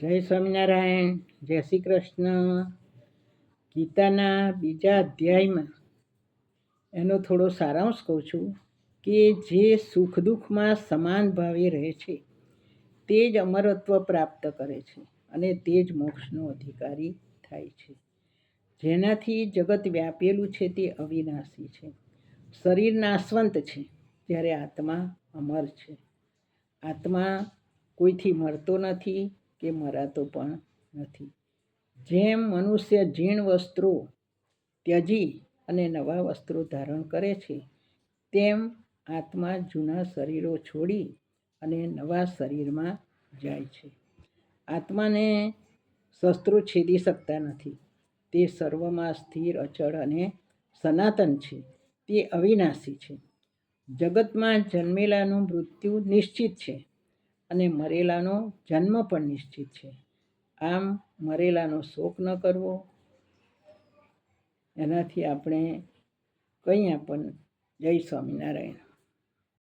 જય સ્વામિનારાયણ, જય શ્રી કૃષ્ણ. ગીતાના બીજા અધ્યાયમાં એનો થોડો સારાંશ કહું છું કે જે સુખ દુઃખમાં સમાન ભાવે રહે છે તે જ અમરત્વ પ્રાપ્ત કરે છે અને તે જ મોક્ષનો અધિકારી થાય છે. જેનાથી જગત વ્યાપેલું છે તે અવિનાશી છે. શરીર નાશવંત છે જ્યારે આત્મા અમર છે. આત્મા કોઈથી મરતો નથી કે મરાતો પણ નથી. જેમ મનુષ્ય જીર્ણ વસ્ત્રો ત્યજી અને નવા વસ્ત્રો ધારણ કરે છે તેમ આત્મા જૂના શરીરો છોડી અને નવા શરીરમાં જાય છે. આત્માને શસ્ત્રો છેદી શકતા નથી. તે સર્વમાં સ્થિર, અચળ અને સનાતન છે. તે અવિનાશી છે. જગતમાં જન્મેલાનું મૃત્યુ નિશ્ચિત છે અને મરેલાનો જન્મ પણ નિશ્ચિત છે. આમ મરેલાનો શોક ન કરવો, એનાથી આપણે કંઈ આપણને. જય સ્વામિનારાયણ.